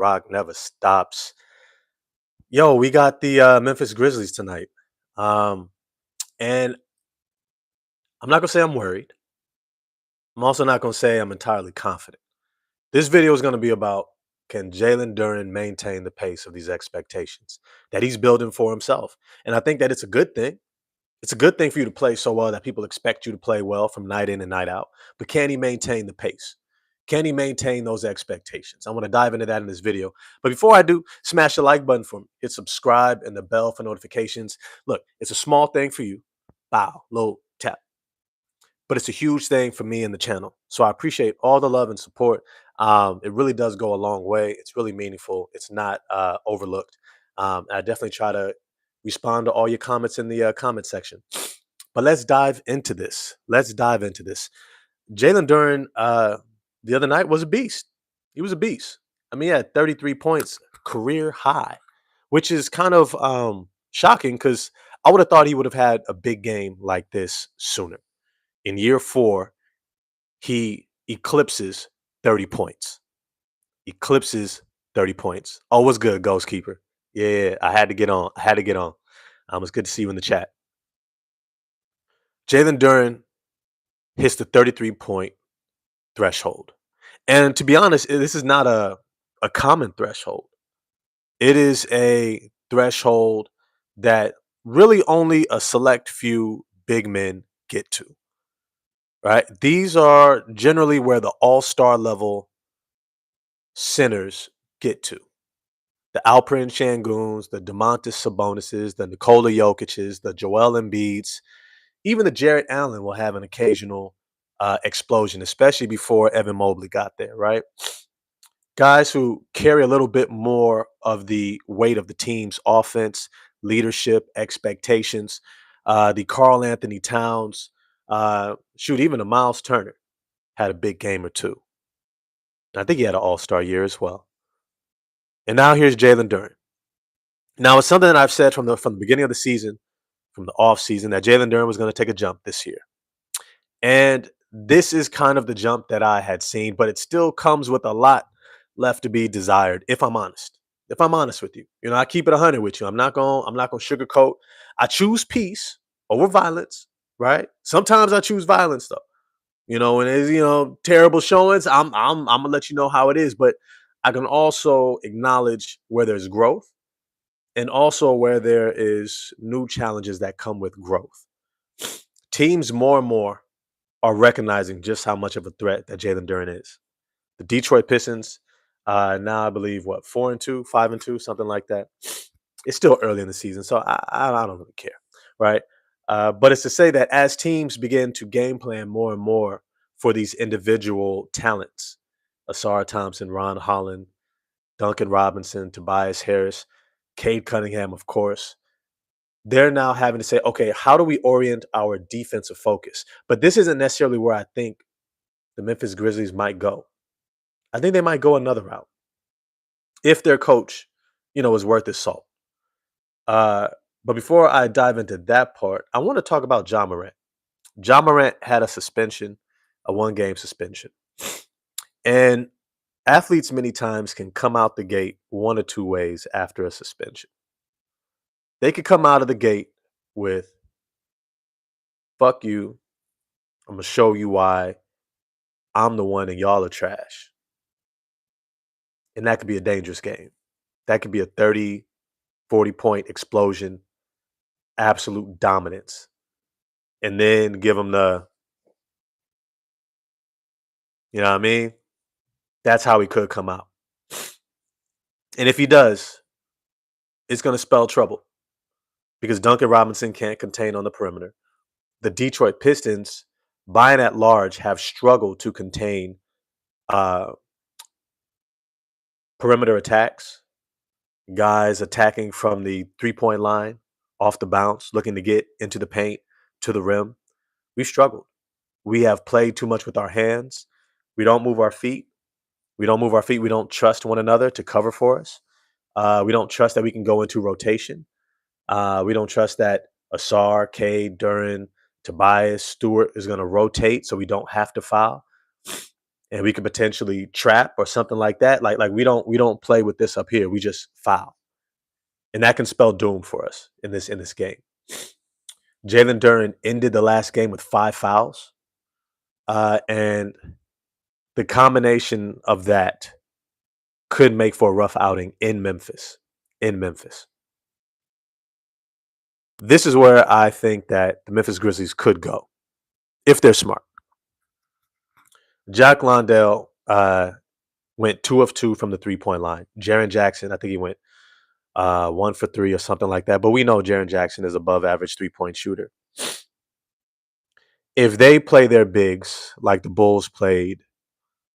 Rock never stops. Yo, we got the Memphis Grizzlies tonight. Um, and I'm not going to say I'm worried. I'm also not going to say I'm entirely confident. This video is going to be about, can Jalen Duren maintain the pace of these expectations that he's building for himself? And I think that it's a good thing. It's a good thing for you to play so well that people expect you to play well from night in and night out. But can he maintain the pace? Can he maintain those expectations? I want to dive into that in this video. But before I do, smash the like button for me. Hit subscribe and the bell for notifications. Look, it's a small thing for you. Bow, little tap. But it's a huge thing for me and the channel. So I appreciate all the love and support. It really does go a long way. It's really meaningful. It's not overlooked. I definitely try to respond to all your comments in the comment section. But let's dive into this. Jalen Duren the other night was a beast. He was a beast. I mean, he had 33 points, career high, which is kind of shocking because I would have thought he would have had a big game like this sooner. In year 4, he eclipses 30 points. Eclipses 30 points. Oh, what's good, Ghost Keeper? Yeah, I had to get on. It's good to see you in the chat. Jalen Duren hits the 33-point threshold. And to be honest, this is not a common threshold. It is a threshold that really only a select few big men get to. Right? These are generally where the all-star level centers get to. The Alperen Şengün's, the Domantas Sabonises, the Nikola Jokic's, the Joel Embiid's, even the Jarrett Allen will have an occasional explosion, especially before Evan Mobley got there, right? Guys who carry a little bit more of the weight of the team's offense, leadership, expectations. The Karl Anthony Towns, even a Miles Turner had a big game or two. I think he had an all-star year as well. And now here's Jalen Duren. Now, it's something that I've said from the beginning of the season, from the off season, that Jalen Duren was going to take a jump this year. And this is kind of the jump that I had seen, but it still comes with a lot left to be desired, if I'm honest. If I'm honest with you. I keep it 100 with you. I'm not going to sugarcoat. I choose peace over violence, right? Sometimes I choose violence though. When it's, terrible showings, I'm going to let you know how it is, but I can also acknowledge where there's growth and also where there is new challenges that come with growth. Teams more and more are recognizing just how much of a threat that Jalen Duren is. The Detroit Pistons, now I believe, 4-2, 5-2, something like that. It's still early in the season, so I don't really care, right? But it's to say that as teams begin to game plan more and more for these individual talents, Asar Thompson, Ron Holland, Duncan Robinson, Tobias Harris, Cade Cunningham, of course, they're now having to say, okay, how do we orient our defensive focus? But this isn't necessarily where I think the Memphis Grizzlies might go. I think they might go another route if their coach, is worth his salt. But before I dive into that part, I want to talk about Ja Morant. Ja Morant had a suspension, a 1-game suspension. And athletes many times can come out the gate one or two ways after a suspension. They could come out of the gate with, fuck you, I'm going to show you why I'm the one and y'all are trash. And that could be a dangerous game. That could be a 30, 40-point explosion, absolute dominance. And then give them the, you know what I mean? That's how he could come out. And if he does, it's going to spell trouble because Duncan Robinson can't contain on the perimeter. The Detroit Pistons, by and at large, have struggled to contain perimeter attacks, guys attacking from the three-point line, off the bounce, looking to get into the paint, to the rim. We've struggled. We have played too much with our hands. We don't move our feet. We don't trust one another to cover for us. We don't trust that we can go into rotation. We don't trust that Asar, Cade, Duren, Tobias, Stewart is going to rotate so we don't have to foul. and we could potentially trap or something like that. Like we don't play with this up here. We just foul, and that can spell doom for us in this game. Jalen Duren ended the last game with 5 fouls, and the combination of that could make for a rough outing in Memphis. In Memphis, this is where I think that the Memphis Grizzlies could go if they're smart. Jack Londale went 2 of 2 from the 3-point line. Jaren Jackson, I think he went 1 for 3 or something like that. But we know Jaren Jackson is above average 3-point shooter. If they play their bigs like the Bulls played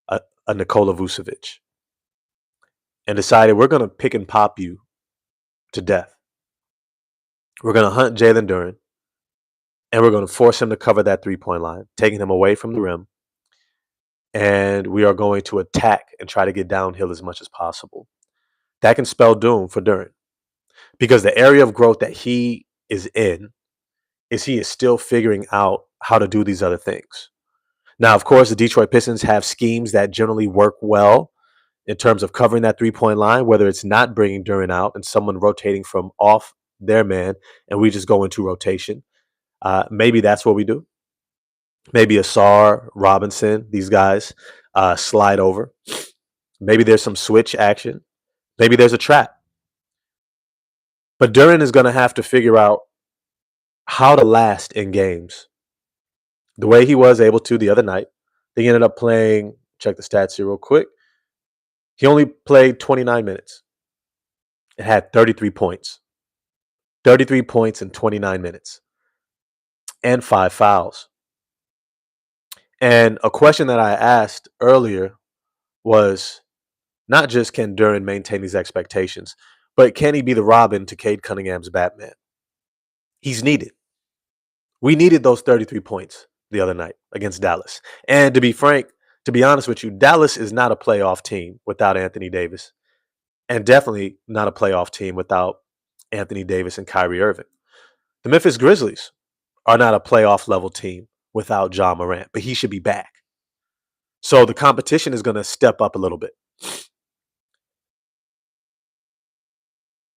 a Nikola Vucevic and decided we're going to pick and pop you to death, we're going to hunt Jalen Duren and we're going to force him to cover that 3-point line, taking him away from the rim. And we are going to attack and try to get downhill as much as possible. That can spell doom for Duren because the area of growth that he is in is he is still figuring out how to do these other things. Now, of course, the Detroit Pistons have schemes that generally work well in terms of covering that 3-point line, whether it's not bringing Duren out and someone rotating from off their man and we just go into rotation. Maybe that's what we do. Maybe Asar, Robinson, these guys slide over. Maybe there's some switch action. Maybe there's a trap. But Duren is going to have to figure out how to last in games the way he was able to the other night. They ended up playing, check the stats here real quick. He only played 29 minutes. It had 33 points. 33 points in 29 minutes. And 5 fouls. And a question that I asked earlier was not just can Duren maintain these expectations, but can he be the Robin to Cade Cunningham's Batman? He's needed. We needed those 33 points the other night against Dallas. And to be frank, to be honest with you, Dallas is not a playoff team without Anthony Davis. And definitely not a playoff team without Anthony Davis and Kyrie Irving. The Memphis Grizzlies are not a playoff level team without Ja Morant, but he should be back. So the competition is going to step up a little bit.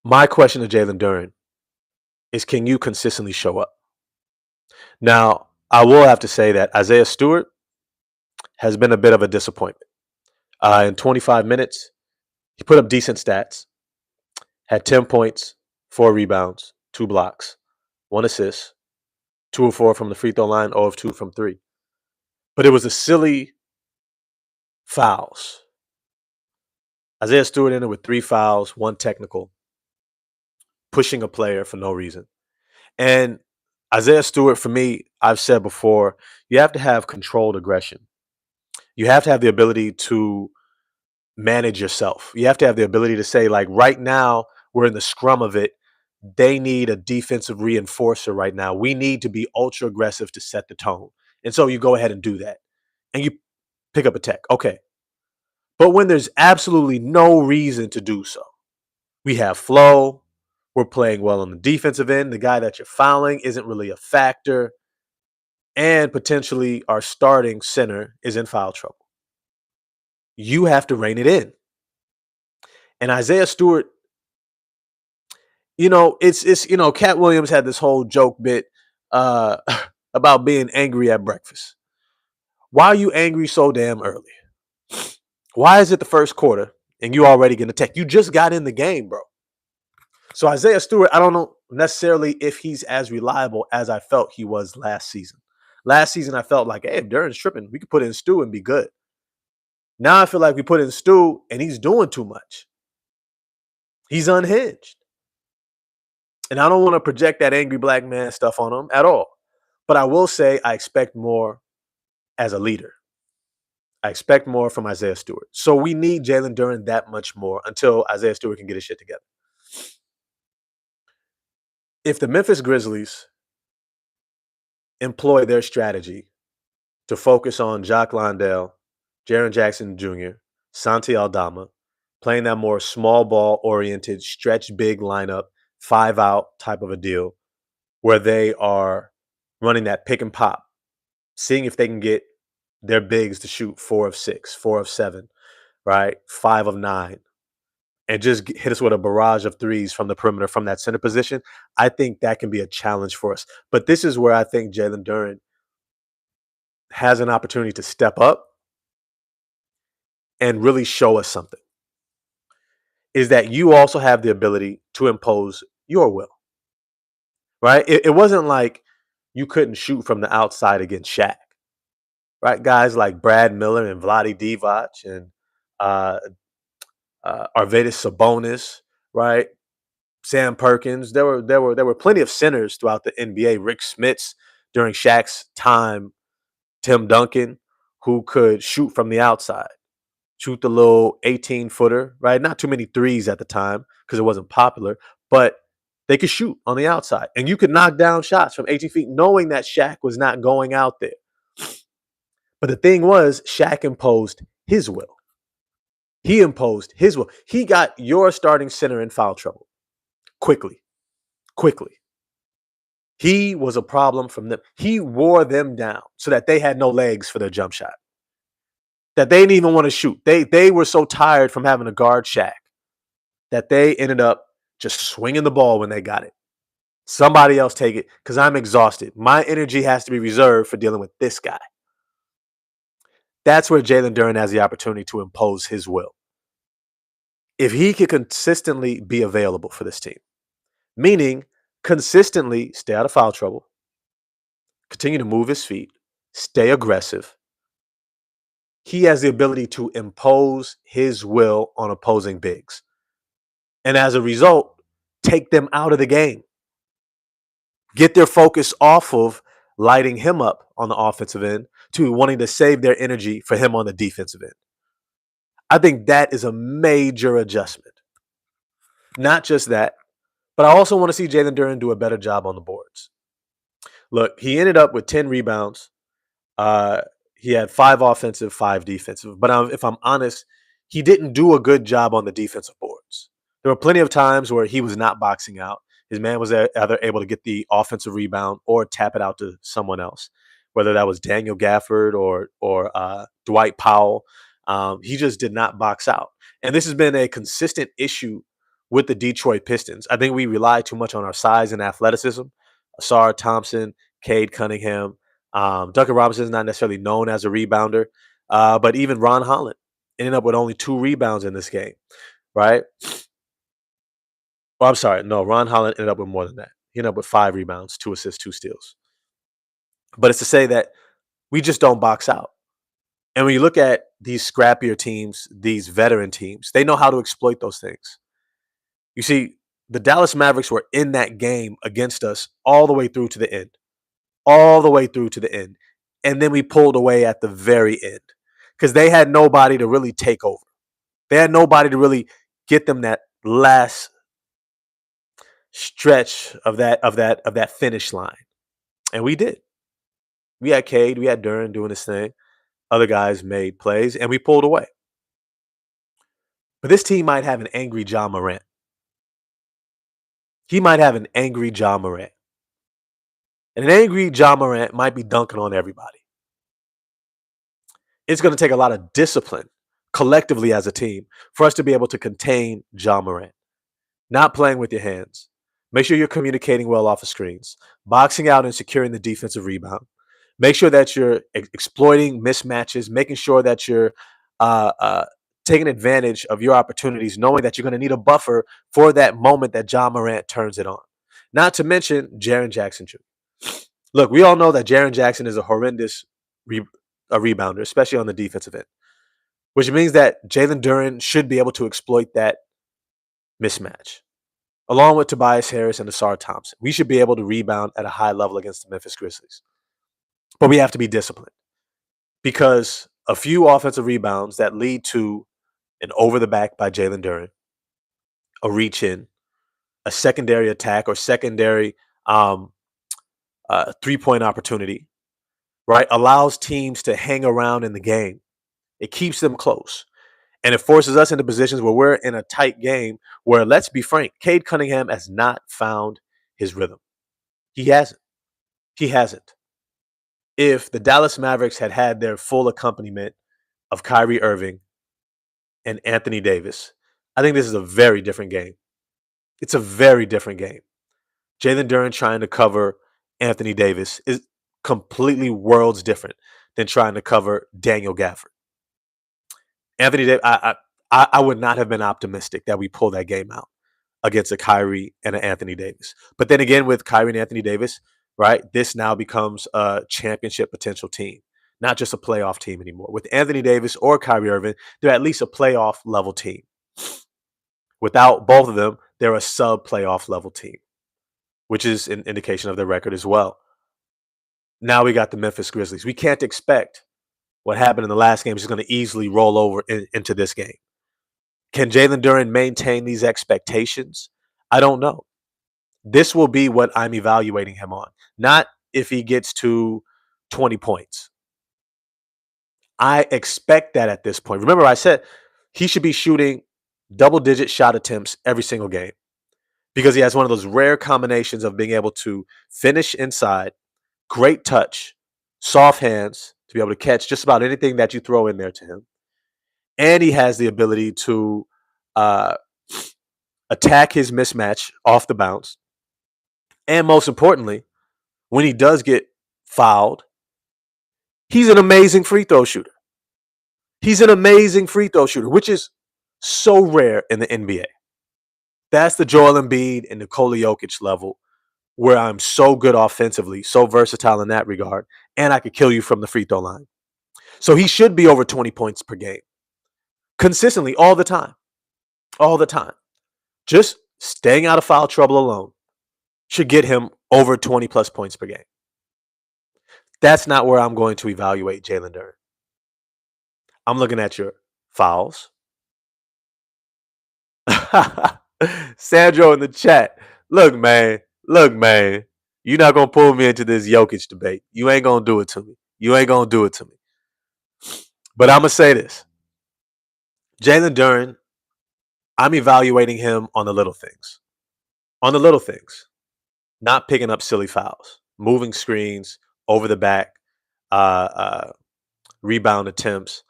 My question to Jalen Duren is, can you consistently show up? Now, I will have to say that Isaiah Stewart has been a bit of a disappointment. In 25 minutes, he put up decent stats, had 10 points, 4 rebounds, 2 blocks, 1 assist, 2 of 4 from the free throw line, 0 of 2 from 3. But it was the silly fouls. Isaiah Stewart ended with 3 fouls, 1 technical, pushing a player for no reason. And Isaiah Stewart, for me, I've said before, you have to have controlled aggression. You have to have the ability to manage yourself. You have to have the ability to say, like, right now, we're in the scrum of it. They need a defensive reinforcer right now. We need to be ultra aggressive to set the tone. And so you go ahead and do that. And you pick up a tech. Okay. But when there's absolutely no reason to do so, we have flow. We're playing well on the defensive end. The guy that you're fouling isn't really a factor. And potentially our starting center is in foul trouble. You have to rein it in. And Isaiah Stewart, it's Cat Williams had this whole joke bit about being angry at breakfast. Why are you angry so damn early? Why is it the first quarter and you already getting attacked? You just got in the game, bro. So Isaiah Stewart, I don't know necessarily if he's as reliable as I felt he was last season. Last season, I felt like, hey, if Duren's tripping, we could put in Stu and be good. Now I feel like we put in Stu and he's doing too much. He's unhinged. And I don't want to project that angry black man stuff on him at all. But I will say I expect more as a leader. I expect more from Isaiah Stewart. So we need Jalen Duren that much more until Isaiah Stewart can get his shit together. If the Memphis Grizzlies employ their strategy to focus on Jock Londale, Jaren Jackson Jr., Santi Aldama, playing that more small ball oriented, stretch big lineup, 5 out type of a deal, where they are running that pick and pop, seeing if they can get their bigs to shoot 4 of 6, 4 of 7, right? 5 of 9, and just hit us with a barrage of threes from the perimeter from that center position, I think that can be a challenge for us. But this is where I think Jalen Duren has an opportunity to step up and really show us something. Is that you also have the ability to impose your will, right? It wasn't like you couldn't shoot from the outside against Shaq, right? Guys like Brad Miller and Vlade Divac and uh, Arvydas Sabonis, right? Sam Perkins. There were plenty of centers throughout the NBA. Rick Smits during Shaq's time, Tim Duncan, who could shoot from the outside, shoot the little 18-footer, right? Not too many threes at the time because it wasn't popular, but they could shoot on the outside. And you could knock down shots from 18 feet knowing that Shaq was not going out there. But the thing was, Shaq imposed his will. He imposed his will. He got your starting center in foul trouble quickly. He was a problem from them. He wore them down so that they had no legs for their jump shot. That they didn't even want to shoot. They were so tired from having a guard Shaq that they ended up just swinging the ball when they got it. Somebody else take it because I'm exhausted. My energy has to be reserved for dealing with this guy. That's where Jalen Duren has the opportunity to impose his will. If he could consistently be available for this team, meaning consistently stay out of foul trouble, continue to move his feet, stay aggressive, he has the ability to impose his will on opposing bigs. And as a result, take them out of the game. Get their focus off of lighting him up on the offensive end to wanting to save their energy for him on the defensive end. I think that is a major adjustment. Not just that, but I also want to see Jalen Duren do a better job on the boards. Look, he ended up with 10 rebounds. Uh, he had 5 offensive, 5 defensive. But if I'm honest, he didn't do a good job on the defensive boards. There were plenty of times where he was not boxing out. His man was either able to get the offensive rebound or tap it out to someone else, whether that was Daniel Gafford or Dwight Powell. He just did not box out. And this has been a consistent issue with the Detroit Pistons. I think we rely too much on our size and athleticism. Asar Thompson, Cade Cunningham, Duncan Robinson is not necessarily known as a rebounder, but even Ron Holland ended up with only 2 rebounds in this game, right? Well, I'm sorry. No, Ron Holland ended up with more than that. He ended up with 5 rebounds, 2 assists, 2 steals. But it's to say that we just don't box out. And when you look at these scrappier teams, these veteran teams, they know how to exploit those things. You see, the Dallas Mavericks were in that game against us all the way through to the end. All the way through to the end. And then we pulled away at the very end because they had nobody to really take over. They had nobody to really get them that last stretch of that finish line. And we did. We had Cade, we had Duren doing his thing. Other guys made plays, and we pulled away. But this team might have an angry John Morant. He might have an angry John Morant. And an angry John Morant might be dunking on everybody. It's going to take a lot of discipline collectively as a team for us to be able to contain John Morant. Not playing with your hands. Make sure you're communicating well off of screens. Boxing out and securing the defensive rebound. Make sure that you're exploiting mismatches, making sure that you're taking advantage of your opportunities, knowing that you're going to need a buffer for that moment that John Morant turns it on. Not to mention Jaren Jackson Jr. Look, we all know that Jaren Jackson is a horrendous rebounder, especially on the defensive end, which means that Jalen Duren should be able to exploit that mismatch. Along with Tobias Harris and Asar Thompson, we should be able to rebound at a high level against the Memphis Grizzlies. But we have to be disciplined because a few offensive rebounds that lead to an over the back by Jalen Duren, a reach in, a secondary attack or secondary 3-point opportunity, right, allows teams to hang around in the game. It keeps them close. And it forces us into positions where we're in a tight game where, let's be frank, Cade Cunningham has not found his rhythm. He hasn't. if the Dallas Mavericks had had their full accompaniment of Kyrie Irving and Anthony Davis, I think this is a very different game. It's a very different game. Jalen Duren trying to cover Anthony Davis is completely worlds different than trying to cover Daniel Gafford. Anthony Davis, I would not have been optimistic that we pull that game out against a Kyrie and an Anthony Davis. But then again, with Kyrie and Anthony Davis, right, this now becomes a championship potential team, not just a playoff team anymore. With Anthony Davis or Kyrie Irving, they're at least a playoff level team. Without both of them, they're a sub playoff level team, which is an indication of their record as well. Now we got the Memphis Grizzlies. We can't expect what happened in the last game is going to easily roll over into this game. Can Jalen Duren maintain these expectations? I don't know. This will be what I'm evaluating him on, not if he gets to 20 points. I expect that at this point. Remember, I said he should be shooting double-digit shot attempts every single game because he has one of those rare combinations of being able to finish inside, great touch, soft hands to be able to catch just about anything that you throw in there to him. And he has the ability to attack his mismatch off the bounce. And most importantly, when he does get fouled, he's an amazing free throw shooter. He's an amazing free throw shooter, which is so rare in the NBA. That's the Joel Embiid and Nikola Jokic level where I'm so good offensively, so versatile in that regard, and I could kill you from the free throw line. So he should be over 20 points per game. Consistently, all the time. All the time. Just staying out of foul trouble alone should get him over 20 plus points per game. That's not where I'm going to evaluate Jalen Duren. I'm looking at your fouls. Sandro in the chat. Look, man. You're not going to pull me into this Jokic debate. You ain't going to do it to me. But I'm going to say this. Jalen Duren, I'm evaluating him on the little things. Not picking up silly fouls, moving screens, over the back, rebound attempts,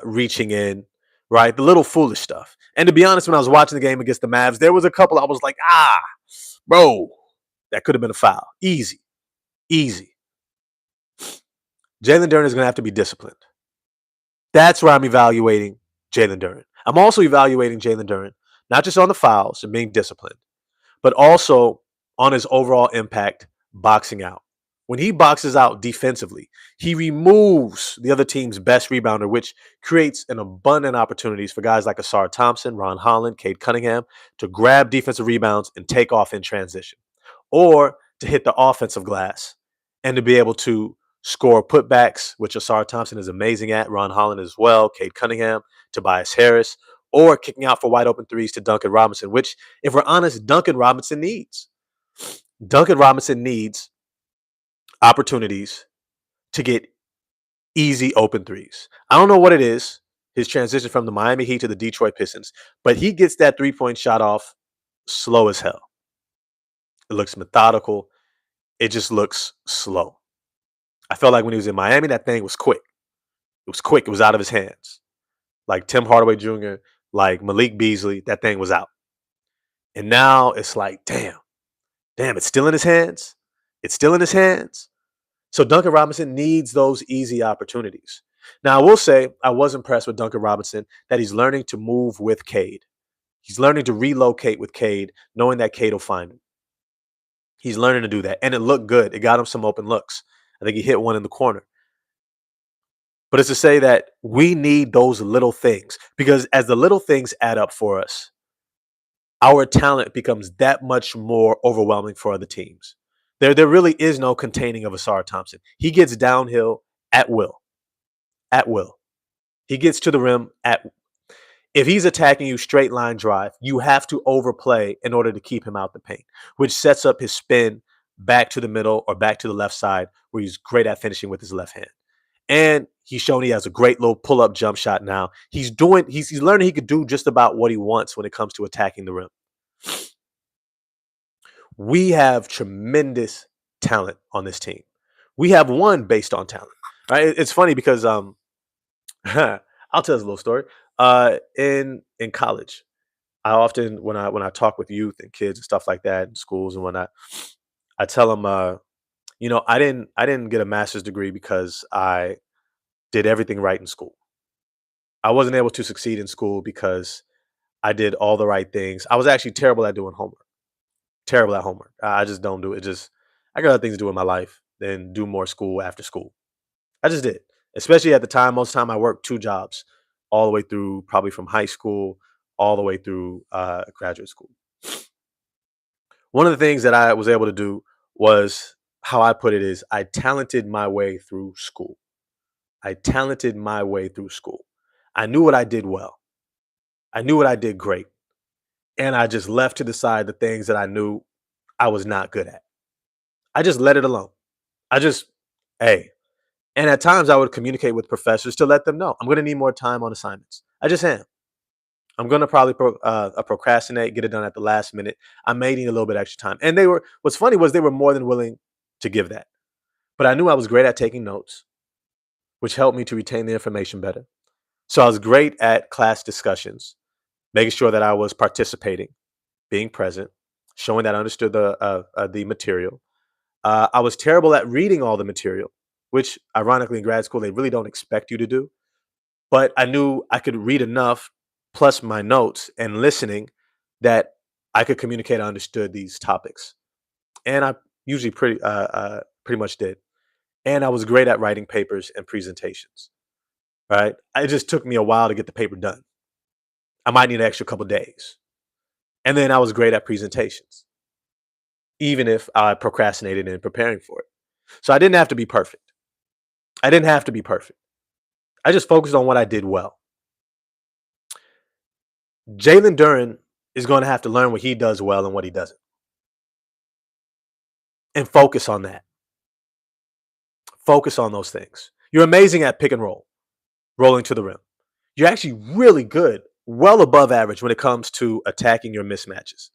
reaching in, right? The little foolish stuff. And to be honest, when I was watching the game against the Mavs, there was a couple I was like, bro, that could have been a foul. Easy. Jalen Duren is going to have to be disciplined. That's where I'm evaluating Jalen Duren. I'm also evaluating Jalen Duren, not just on the fouls and being disciplined, but also on his overall impact boxing out. When he boxes out defensively, he removes the other team's best rebounder, which creates an abundant opportunities for guys like Asar Thompson, Ron Holland, Cade Cunningham to grab defensive rebounds and take off in transition, or to hit the offensive glass and to be able to score putbacks, which Asar Thompson is amazing at, Ron Holland as well, Cade Cunningham, Tobias Harris, or kicking out for wide open threes to Duncan Robinson, which, if we're honest, Duncan Robinson needs opportunities to get easy open threes. I don't know what it is, his transition from the Miami Heat to the Detroit Pistons, but he gets that three-point shot off slow as hell. It looks methodical. It just looks slow. I felt like when he was in Miami, that thing was quick. It was out of his hands. Like Tim Hardaway Jr., like Malik Beasley, that thing was out. And now it's like, damn, it's still in his hands. So Duncan Robinson needs those easy opportunities. Now, I will say I was impressed with Duncan Robinson that he's learning to move with Cade. He's learning to relocate with Cade, knowing that Cade will find him. He's learning to do that. And it looked good. It got him some open looks. I think he hit one in the corner. But it's to say that we need those little things because as the little things add up for us, our talent becomes that much more overwhelming for other teams. There really is no containing of Asar Thompson. He gets downhill at will. He gets to the rim if he's attacking you straight line drive, you have to overplay in order to keep him out the paint, which sets up his spin back to the middle or back to the left side where he's great at finishing with his left hand. And he's shown he has a great little pull-up jump shot now. He's learning he could do just about what he wants when it comes to attacking the rim. We have tremendous talent on this team. We have won based on talent. Right? It's funny because I'll tell us a little story. In college, I often when I talk with youth and kids and stuff like that in schools and whatnot, I tell them, I didn't get a master's degree because I did everything right in school. I wasn't able to succeed in school because I did all the right things. I was actually terrible at doing homework. Terrible at homework. I just don't do it. Just I got other things to do in my life than do more school after school. I just did. Especially at the time, most of the time I worked two jobs all the way through probably from high school all the way through graduate school. One of the things that I was able to do was how I put it is I talented my way through school. I talented my way through school. I knew what I did well. I knew what I did great. And I just left to the side the things that I knew I was not good at. I just let it alone. I just, hey. And at times I would communicate with professors to let them know I'm going to need more time on assignments. I just am. I'm going to probably procrastinate, get it done at the last minute. I may need a little bit extra time. And what's funny was they were more than willing to give that. But I knew I was great at taking notes, which helped me to retain the information better. So I was great at class discussions, making sure that I was participating, being present, showing that I understood the material. I was terrible at reading all the material, which ironically in grad school they really don't expect you to do. But I knew I could read enough, plus my notes and listening, that I could communicate. I understood these topics, and I usually pretty much did. And I was great at writing papers and presentations. Right, it just took me a while to get the paper done. I might need an extra couple days, and then I was great at presentations, even if I procrastinated in preparing for it. So I didn't have to be perfect. I didn't have to be perfect. I just focused on what I did well. Jalen Duren is going to have to learn what he does well and what he doesn't, and focus on that. Focus on those things. You're amazing at pick and roll, rolling to the rim. You're actually really good, well above average when it comes to attacking your mismatches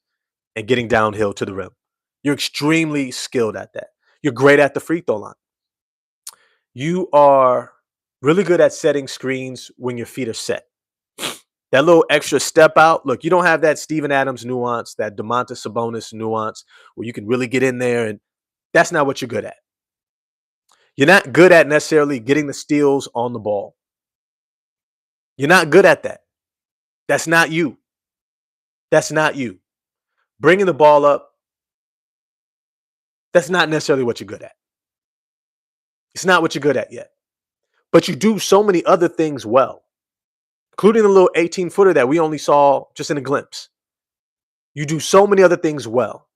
and getting downhill to the rim. You're extremely skilled at that. You're great at the free throw line. You are really good at setting screens when your feet are set. That little extra step out. Look, you don't have that Steven Adams nuance, that Domantas Sabonis nuance, where you can really get in there, and that's not what you're good at. You're not good at necessarily getting the steals on the ball. You're not good at that. That's not you. That's not you. Bringing the ball up, that's not necessarily what you're good at. It's not what you're good at yet. But you do so many other things well, including the little 18-footer that we only saw just in a glimpse. You do so many other things well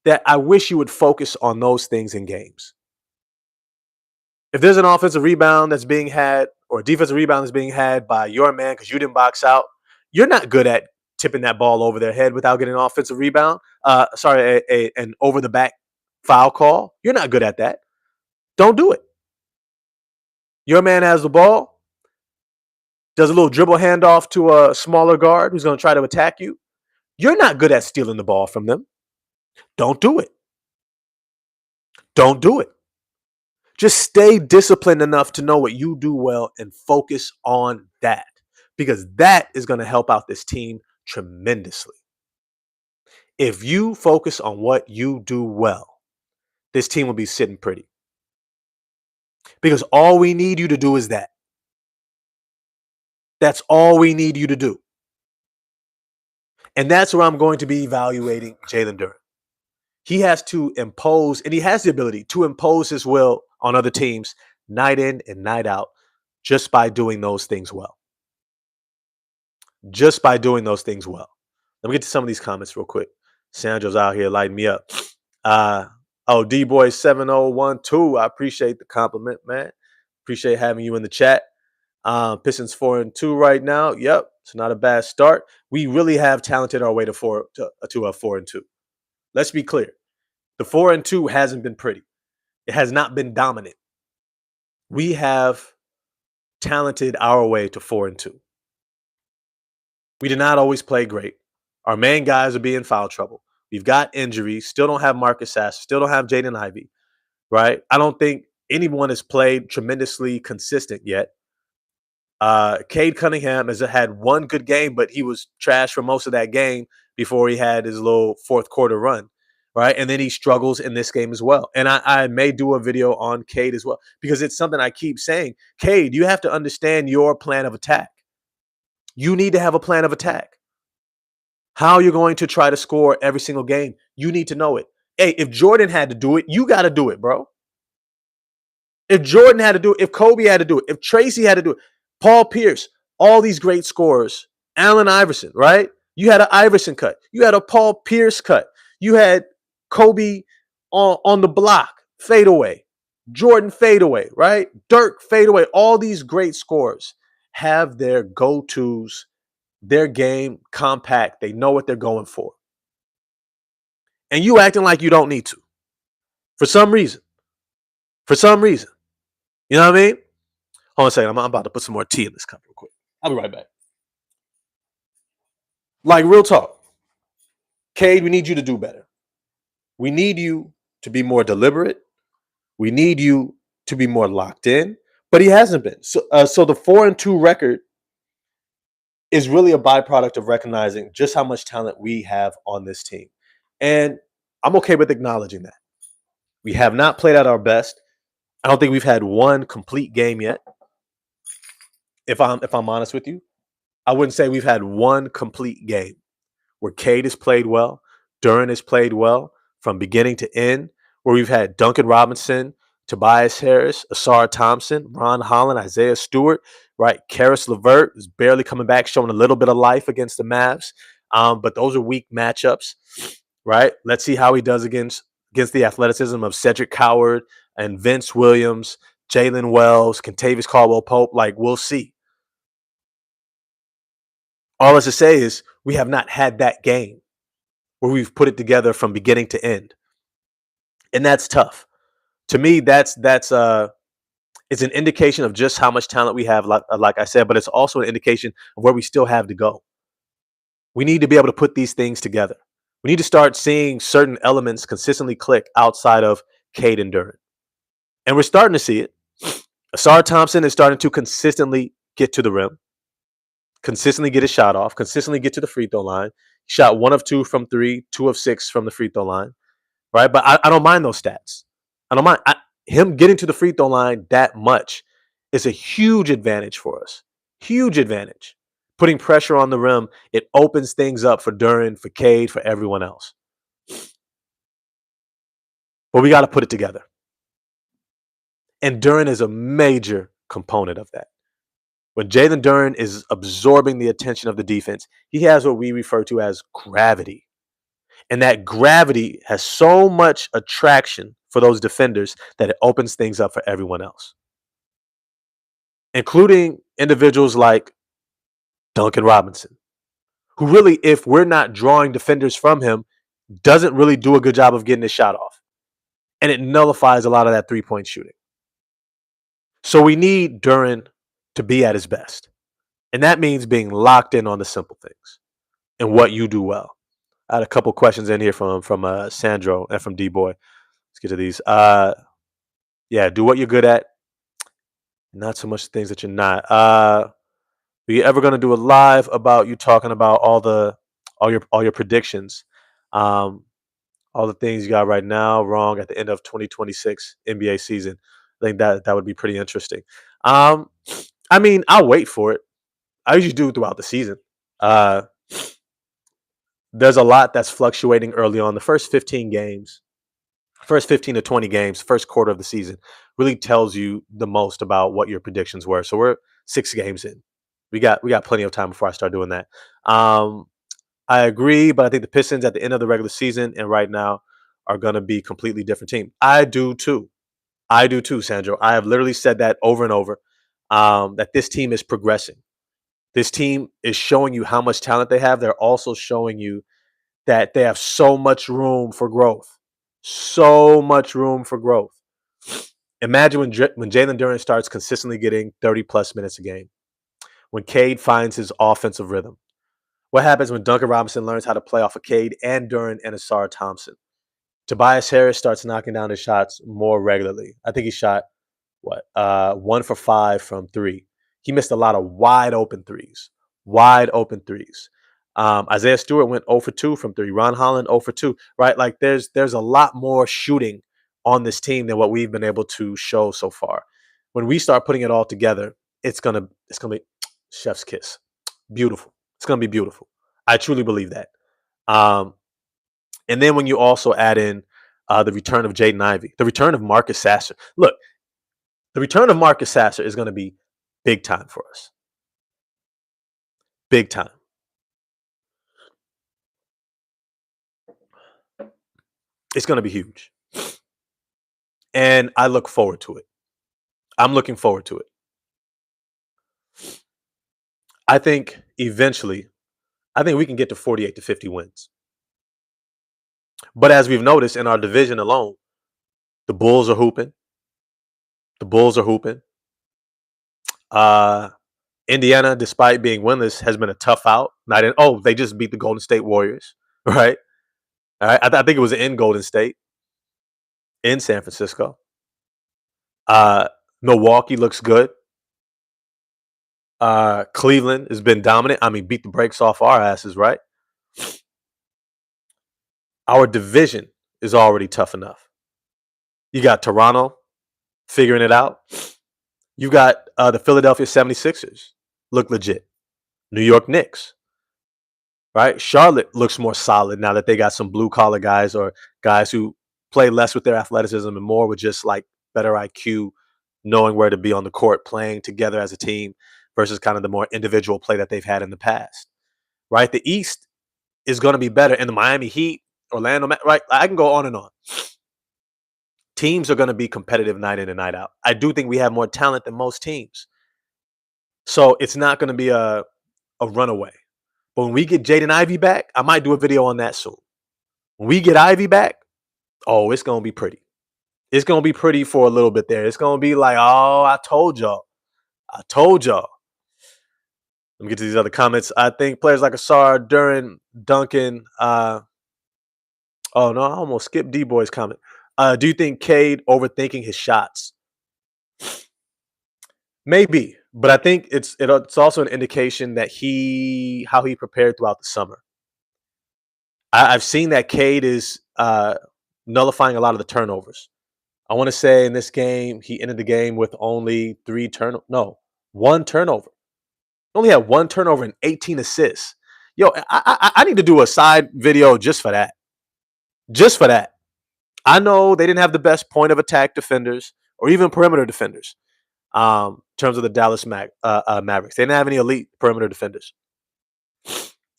that I wish you would focus on those things in games. If there's an offensive rebound that's being had or a defensive rebound that's being had by your man because you didn't box out, you're not good at tipping that ball over their head without getting an offensive rebound. An over the back foul call. You're not good at that. Don't do it. Your man has the ball, does a little dribble handoff to a smaller guard who's going to try to attack you. You're not good at stealing the ball from them. Don't do it. Don't do it. Just stay disciplined enough to know what you do well and focus on that, because that is going to help out this team tremendously. If you focus on what you do well, this team will be sitting pretty, because all we need you to do is that. That's all we need you to do. And that's where I'm going to be evaluating Jalen Duren. He has to impose, and he has the ability to impose his will on other teams night in and night out just by doing those things well. Just by doing those things well. Let me get to some of these comments real quick. Sandro's out here lighting me up. D-Boy 7012. I appreciate the compliment, man. Appreciate having you in the chat. Pistons 4-2 right now. Yep, it's not a bad start. We really have talented our way to 4-2. Let's be clear. The 4-2 hasn't been pretty. It has not been dominant. We have talented our way to 4-2. We did not always play great. Our main guys are being foul trouble. We've got injuries. Still don't have Marcus Sass. Still don't have Jaden Ivey. right? I don't think anyone has played tremendously consistent yet. Cade Cunningham has had one good game, but he was trash for most of that game before he had his little fourth quarter run, right? And then he struggles in this game as well. And I may do a video on Cade as well because it's something I keep saying. Cade, you have to understand your plan of attack. You need to have a plan of attack. How you're going to try to score every single game, you need to know it. Hey, if Jordan had to do it, you got to do it, bro. If Jordan had to do it, if Kobe had to do it, if Tracy had to do it, Paul Pierce, all these great scorers, Allen Iverson, right? You had an Iverson cut. You had a Paul Pierce cut. You had Kobe on the block, fadeaway. Jordan fadeaway, right? Dirk fadeaway. All these great scorers have their go-tos, their game compact. They know what they're going for. And you acting like you don't need to for some reason. For some reason. You know what I mean? Hold on a second. I'm about to put some more tea in this cup real quick. I'll be right back. Like, real talk. Cade, we need you to do better. We need you to be more deliberate. We need you to be more locked in. But he hasn't been. So the 4-2 record is really a byproduct of recognizing just how much talent we have on this team. And I'm okay with acknowledging that. We have not played at our best. I don't think we've had one complete game yet. If I'm honest with you, I wouldn't say we've had one complete game where Cade has played well, Duren has played well from beginning to end, where we've had Duncan Robinson, Tobias Harris, Asar Thompson, Ron Holland, Isaiah Stewart, right? Karis LeVert is barely coming back, showing a little bit of life against the Mavs. But those are weak matchups, right? Let's see how he does against the athleticism of Cedric Coward and Vince Williams, Jalen Wells, Kentavious Caldwell-Pope. Like, we'll see. All that's to say is we have not had that game where we've put it together from beginning to end. And that's tough. To me, it's an indication of just how much talent we have, like I said, but it's also an indication of where we still have to go. We need to be able to put these things together. We need to start seeing certain elements consistently click outside of Cade and Duren. And we're starting to see it. Asar Thompson is starting to consistently get to the rim, consistently get a shot off, consistently get to the free throw line. He shot 1 of 2 from 3, 2 of 6 from the free throw line, right? But I don't mind those stats. I don't mind. Him getting to the free throw line that much is a huge advantage for us. Huge advantage. Putting pressure on the rim, it opens things up for Duren, for Cade, for everyone else. But we got to put it together. And Duren is a major component of that. When Jalen Duren is absorbing the attention of the defense, he has what we refer to as gravity. And that gravity has so much attraction for those defenders that it opens things up for everyone else, including individuals like Duncan Robinson, who really, if we're not drawing defenders from him, doesn't really do a good job of getting his shot off. And it nullifies a lot of that three-point shooting. So we need Duren to be at his best. And that means being locked in on the simple things and what you do well. I had a couple questions in here from Sandro and from D-Boy. Let's get to these. Yeah, do what you're good at. Not so much things that you're not. Are you ever going to do a live about you talking about all your predictions? All the things you got right now wrong at the end of 2026 NBA season. I think that would be pretty interesting. I mean, I'll wait for it. I usually do throughout the season. There's a lot that's fluctuating early on. The first 15 to 20 games, first quarter of the season really tells you the most about what your predictions were. So we're 6 games in. We got plenty of time before I start doing that. I agree, but I think the Pistons at the end of the regular season and right now are going to be a completely different team. I do too, Sandro. I have literally said that over and over, that this team is progressing. This team is showing you how much talent they have. They're also showing you that they have so much room for growth. So much room for growth. Imagine when Jalen Duren starts consistently getting 30-plus minutes a game. When Cade finds his offensive rhythm. What happens when Duncan Robinson learns how to play off of Cade and Duren and Asar Thompson? Tobias Harris starts knocking down his shots more regularly. I think he shot what 1 for 5 from three. He missed a lot of wide open threes. Wide open threes. Isaiah Stewart went 0 for 2 from three. Ron Holland 0 for 2. Right, like there's a lot more shooting on this team than what we've been able to show so far. When we start putting it all together, it's gonna be chef's kiss. Beautiful. It's gonna be beautiful. I truly believe that. Um, and then when you also add in the return of Jaden Ivey, the return of Marcus Sasser. Look, the return of Marcus Sasser is going to be big time for us. Big time. It's going to be huge. And I look forward to it. I'm looking forward to it. I think eventually, I think we can get to 48 to 50 wins. But as we've noticed in our division alone, the Bulls are hooping. The Bulls are hooping. Uh, Indiana, despite being winless, has been a tough out. Not in, oh, they just beat the Golden State Warriors, right? All right. I think it was in Golden State, in San Francisco. Uh, Milwaukee looks good. Cleveland has been dominant. I mean, beat the brakes off our asses, right? Our division is already tough enough. You got Toronto figuring it out. You got the Philadelphia 76ers look legit. New York Knicks, right? Charlotte looks more solid now that they got some blue collar guys or guys who play less with their athleticism and more with just like better IQ, knowing where to be on the court, playing together as a team versus kind of the more individual play that they've had in the past, right? The East is going to be better. And the Miami Heat, Orlando, right? I can go on and on. Teams are going to be competitive night in and night out. I do think we have more talent than most teams. So it's not going to be a runaway. But when we get Jaden Ivey back, I might do a video on that soon. When we get Ivey back, oh, it's going to be pretty. It's going to be pretty for a little bit there. It's going to be like, oh, I told y'all. I told y'all. Let me get to these other comments. I think players like Asar, Duren, Duncan. Oh, no, I almost skipped D-Boy's comment. Do you think Cade overthinking his shots? Maybe, but I think it's also an indication that how he prepared throughout the summer. I've seen that Cade is nullifying a lot of the turnovers. I want to say in this game, he ended the game with only one turnover. Only had one turnover and 18 assists. Yo, I need to do a side video just for that. Just for that. I know they didn't have the best point of attack defenders or even perimeter defenders in terms of the Dallas Mavericks. They didn't have any elite perimeter defenders.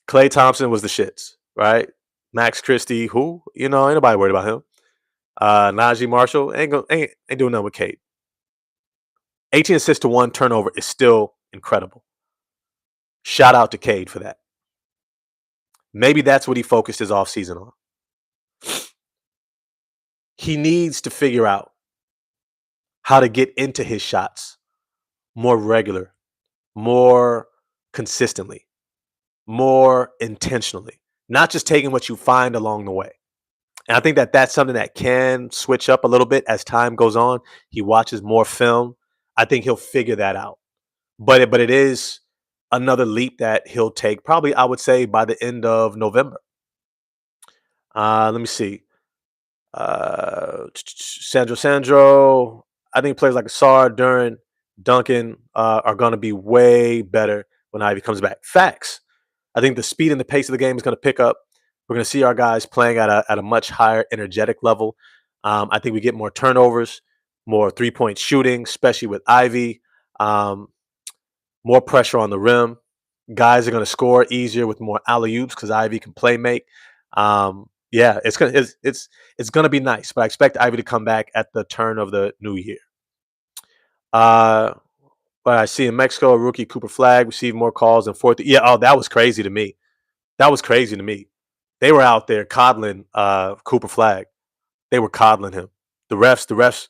Klay Thompson was the shits, right? Max Christie, who? Ain't nobody worried about him. Najee Marshall ain't doing nothing with Cade. 18 assists to one turnover is still incredible. Shout out to Cade for that. Maybe that's what he focused his offseason on. He needs to figure out how to get into his shots more regular, more consistently, more intentionally, not just taking what you find along the way. And I think that that's something that can switch up a little bit as time goes on. He watches more film. I think he'll figure that out. But it is another leap that he'll take probably, I would say, by the end of November. Let me see. Sandro. I think players like Asar, Duren, Duncan are going to be way better when Ivy comes back. Facts. I think the speed and the pace of the game is going to pick up. We're going to see our guys playing at a much higher energetic level. I think we get more turnovers, more three-point shooting, especially with Ivy. More pressure on the rim. Guys are going to score easier with more alley-oops because Ivy can play make. Yeah, it's gonna be nice, but I expect Ivy to come back at the turn of the new year. But I see in Mexico, a rookie Cooper Flag received more calls than fourth. Yeah, oh, that was crazy to me. That was crazy to me. They were out there coddling Cooper Flag. They were coddling him. The refs,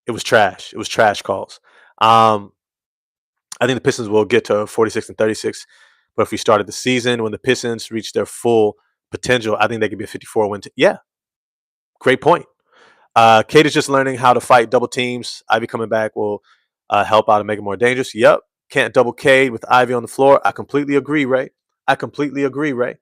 it was trash. It was trash calls. I think the Pistons will get to 46 and 36, but if we started the season when the Pistons reach their full potential, I think they could be a 54 win. Yeah, Great point. Cade is just learning how to fight double teams. Ivy coming back will help out and make it more dangerous. Yep. Can't double Cade with Ivy on the floor. I completely agree, Ray. I completely agree, Ray.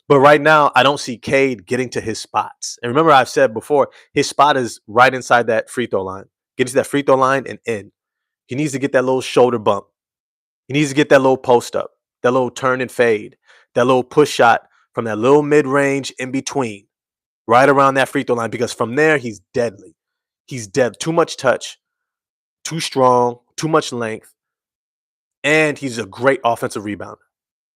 But right now, I don't see Cade getting to his spots. And remember, I've said before, his spot is right inside that free throw line. Get to that free throw line and in. He needs to get that little shoulder bump. He needs to get that little post up, that little turn and fade, that little push shot from that little mid range in between, right around that free throw line, because from there, he's deadly. He's dead. Too much touch, too strong, too much length, and he's a great offensive rebounder.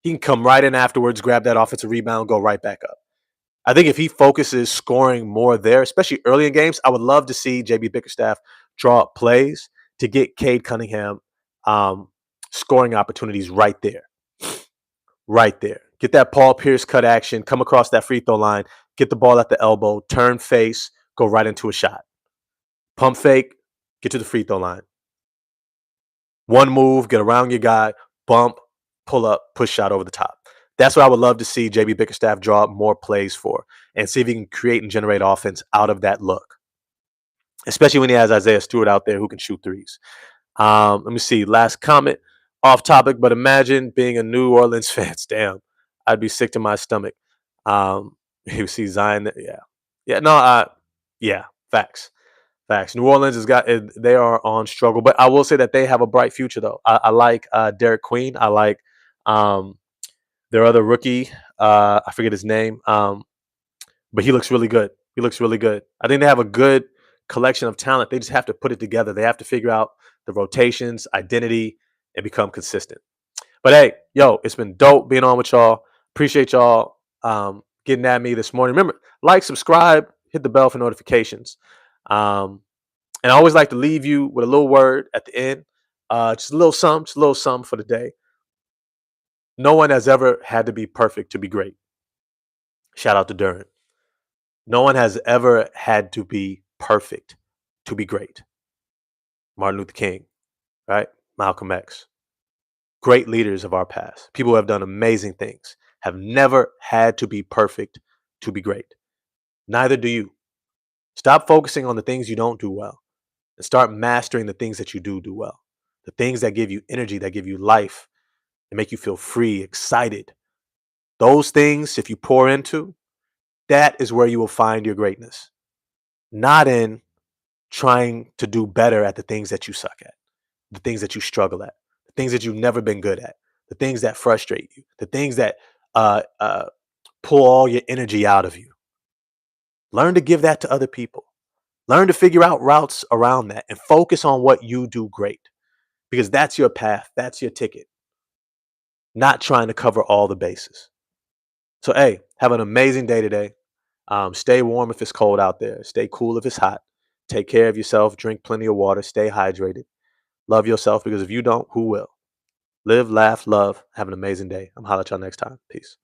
He can come right in afterwards, grab that offensive rebound, go right back up. I think if he focuses scoring more there, especially early in games, I would love to see JB Bickerstaff draw up plays to get Cade Cunningham um, scoring opportunities right there. Right there. Get that Paul Pierce cut action, come across that free throw line, get the ball at the elbow, turn face, go right into a shot. Pump fake, get to the free throw line. One move, get around your guy, bump, pull up, push shot over the top. That's what I would love to see JB Bickerstaff draw up more plays for and see if he can create and generate offense out of that look, especially when he has Isaiah Stewart out there who can shoot threes. Let me see. Last comment, off topic, but imagine being a New Orleans fan. Damn, I'd be sick to my stomach. You see Zion. Yeah, yeah. No, yeah. Facts. Facts. New Orleans has got they are on struggle, but I will say that they have a bright future though. I like Derek Queen. I like um, their other rookie. I forget his name, but he looks really good. He looks really good. I think they have a good collection of talent. They just have to put it together. They have to figure out the rotations, identity, and become consistent. But hey, yo, it's been dope being on with y'all. Appreciate y'all getting at me this morning. Remember, like, subscribe, hit the bell for notifications. Um, and I always like to leave you with a little word at the end. Just a little something for the day. No one has ever had to be perfect to be great. Shout out to Duren. No one has ever had to be perfect to be great. Martin Luther King, right? Malcolm X. Great leaders of our past. People who have done amazing things have never had to be perfect to be great. Neither do you. Stop focusing on the things you don't do well and start mastering the things that you do well. The things that give you energy, that give you life, and make you feel free, excited. Those things, if you pour into, that is where you will find your greatness. Not in trying to do better at the things that you suck at, the things that you struggle at, the things that you've never been good at, the things that frustrate you, the things that uh, uh, pull all your energy out of you. Learn to give that to other people. Learn to figure out routes around that and focus on what you do great because that's your path, that's your ticket, not trying to cover all the bases. So, hey, have an amazing day today. Stay warm if it's cold out there. Stay cool if it's hot. Take care of yourself. Drink plenty of water. Stay hydrated. Love yourself because if you don't, who will? Live, laugh, love. Have an amazing day. I'm holler at y'all next time. Peace.